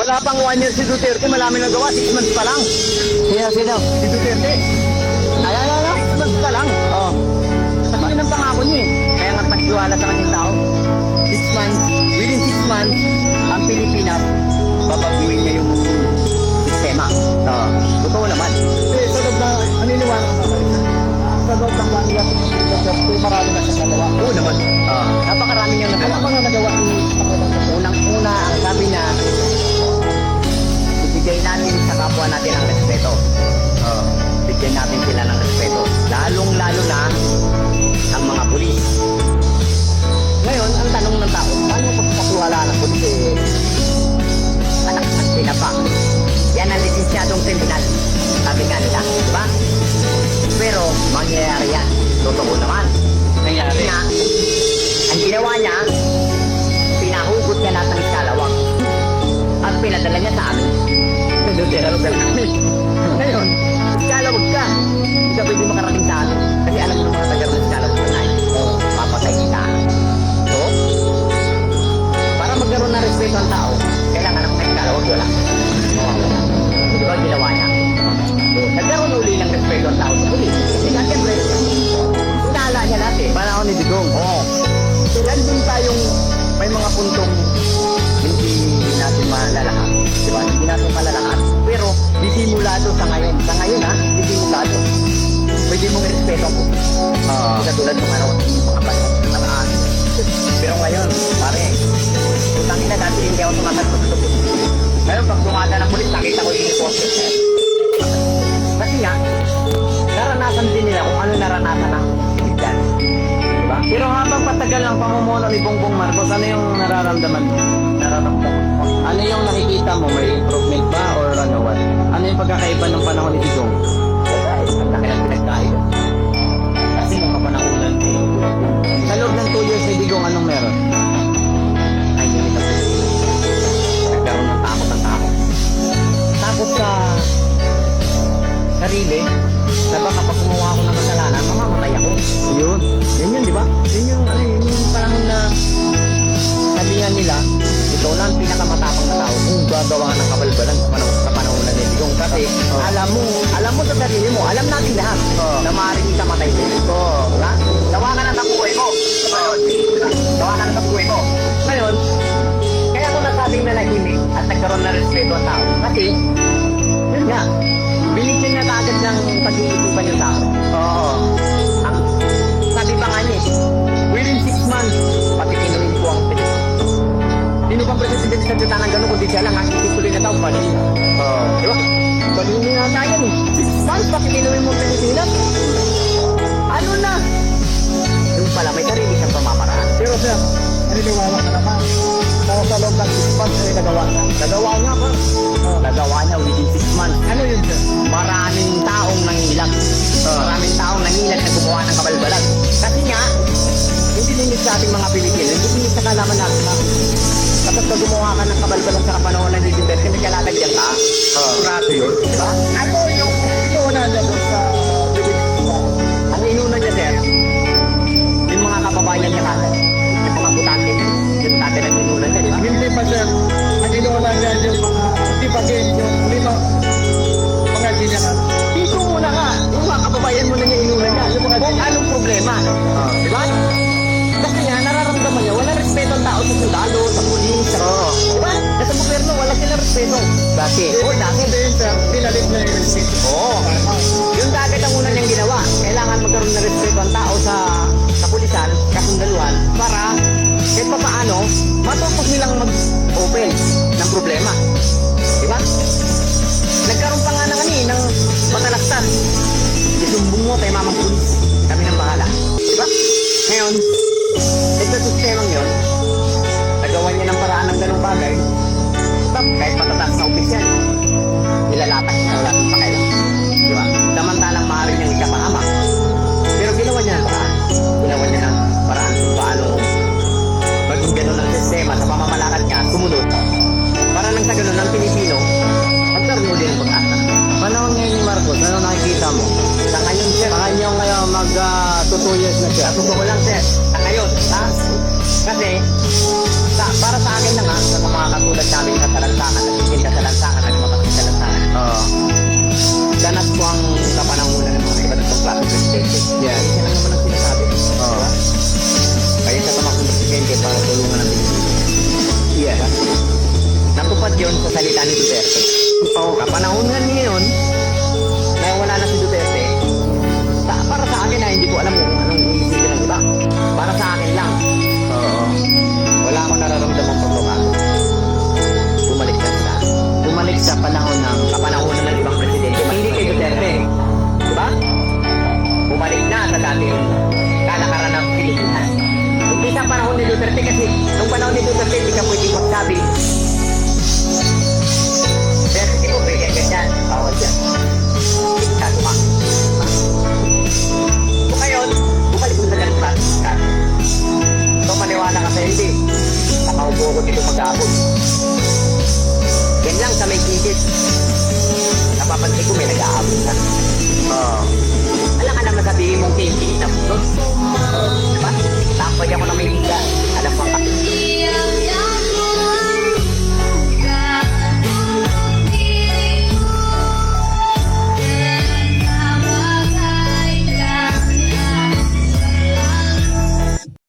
Wala pang 1 year si Duterte, malami na gawa, 6 months pa lang. Sino? Si Duterte. Ay. 6 months pa lang. Oh. Kasi yun ang pangako niya eh. Kaya nga pagtiwala sa kanyang tao. 6 months, within 6 months, ang Pilipinas, babaguhin niya yung sistema. Totoo naman. Sa loob na, naniniwala ka ba? Sa loob ng kanila, marami na siya nagawa. Oo naman. Napakarami niyang Ano nagawa. pa nga nagawa ni Pangulong? Unang-una, ang sabi niya, ibigay natin sa kapwa natin ang respeto. Bigyan natin sila ng respeto. Lalong-lalo na ang mga pulis. Ngayon, ang tanong ng tao, paano pagpapawala ng pulis anak at pinapa? Yan ang lisensyadong kriminal. Sabi nga nila, di ba? Pero, mangyayari yan. Totoo naman. Nangyari. Nga, ang ginawa niya, pinahugot niya lahat ng kalawang. At pinadala niya sa amin. Pero namin. Ngayon, kalawag ka. Hindi ka pwede makarating sa amin. Kasi alam mo ng mga taga ng kalawag na tayo. Papatay kita. So, para magkaroon ng respeto ang tao, kailangan ng may kalawag wala. Di ba ginawa niya? So, nagkaroon uli ng respeto ang tao sa pulis. Kasi nga, siyempre, inala niya lahat eh. Panahon ni Digong. Oo. So, nandun tayong may mga puntong hindi natin malalahat. Diba? Hindi natin malalahat. Pero, disimulado sa ngayon. Sa ngayon ha, disimulado. Pwede mong respeto po. Katulad ng ano, mga panahon na namaan. Pero ngayon, pare, utangin na dati hindi ako sumasagot sa pulis. Ngayon, pag dumada ng pulis, nakita ko yung report. Kasi nga, naranasan din nila kung ano naranasan ng citizen. Diba? Pero habang patagal ang pamumuno ni Bongbong Marcos, ano yung nararamdaman mo? Ano yung nakikita mo? May improvement ba or ano what? Ano yung pagkakaiba ng panahon ni Digong? Ang laki ng pinagkaiba. Kasi nung kapanahunan Sa loob ng 2 years ni Digong, anong meron? ay hindi na nagkaroon ng takot ang tao. Takot sa sarili na baka pag gumawa ako ng kasalanan, mamamatay ako. Yun. Yun, di ba? Yun yung panahon na sabihan nila, ito na ang pinakamatapang na tao kung gagawa ng kabalbalan sa panahon na Digong. Kasi alam mo sa sarili mo, alam natin lahat na maaaring ikamatay din. Diba? Tawagan na ng buhay mo. Tawagan na ng buhay mo. Ngayon, kaya ko nasabing nanahimik at nagkaroon na respeto ang tao. Kasi, yun nga, binigyan niya kaagad ng pag-iisipan yung tao. Ang sabi pa nga niya, within 6 months, pati kinunin ko ang Pilipinas. Sino pang presidente sa dita ng gano'n kundi siya lang, tuloy na tao, balini. Di ba? Balini na tayo eh. 6 months, pati kinunin mo ang Pilipinas. Ano na? Yung pala, may sarili siyang pamamaraan. Pero sir, naniniwala ka naman. Sa loob ng 6 months ay nagawa na. Nagawa niya ba? Nagawa niya within 6 months. Ano yun sir? Maraming taong nangilag. Maraming taong nangilag na gumawa ng kabalbalag. Kasi nga, hindi limit sa ating mga Pilipino, hindi limit sa kalaman natin na kapag pag gumawa ka ng kabalbalag sa kapanahon ng Duterte, may kalalagyan ka. Sigurado yun. Diba? Ano yung inuuna niya doon sa Ang inuna niya, sir, yung mga kababayan niya kasi, yung mga butante, yung dati na inuna niya, di ba? hindi pa sir, ang inuuna niya yung mga tipagin, yung mga ginyakan. Dito muna ka, yung mga kababayan mo na niya inuna niya, yung mga kung anong problema. Di ba? Kasi nga, nararamdaman niya, wala respeto ang tao sa sundalo, sa pulis, sa... Di ba? Sa gobyerno, wala sila respeto. Dati. Oo, dati. Hindi yun sir, pinalit na yung respeto. Oo. Yung dagad ang una niyang ginawa, kailangan magkaroon ng respeto ang tao sa pulisan, kasundaluhan, para kahit pa paano, matapos nilang mag-open ng problema. Di ba? Nagkaroon pa nga ng matalaktan. Isumbong mo kay mamang pulis. Kami nang bahala. Di ba? Ngayon, ito sistemang yun, nagawa niya ng paraan ng ganung bagay, stop, kahit matataas na opisyal, nilalatak niya, wala nang pakailan. Di ba? Samantalang maaaring niyang ikapahamak. Pero ginawa niya ng paraan. Ginawa niya ng paraan kung paano maging ganun ang sistema sa pamamalakad niya, sumunod. Para nang sa ganun ang Pilipino, magkaroon ulit ng pag-asa. Panahon ngayon ni Marcos, ano nakikita mo? Sa ngayon, sir, Sa kanya ngayon mag 2 years na siya. totoo lang, sir. Sa ngayon, ha? Kasi, para sa akin na nga, sa mga katulad namin sa talantakan, Natupad yun sa salita ni Duterte. Kapanahon nga ngayon, na wala na si Duterte, para sa akin na hindi ko alam kung anong iisipin ng iba. Para sa akin lang, Oo. wala akong nararamdaman pagbabago. Bumalik na sila. Bumalik sa panahon ng Kapanahonan ng ibang presidente. Hindi kay Duterte. Diba? Bumalik na sa dating kalakaran ng Pilipinas. Hindi sa panahon ni Duterte kasi nung panahon ni Duterte hindi ka pwede magsabi. Pero hindi ko pwede ganyan. Bawal yan. Diktato ka. So ngayon, bumalik mo sa ganun. So maniwala ka sa hindi. Nakaupo ko dito mag-aabot. Yan lang sa may gigit. Napapansin ko may nag-aabot na. Oo.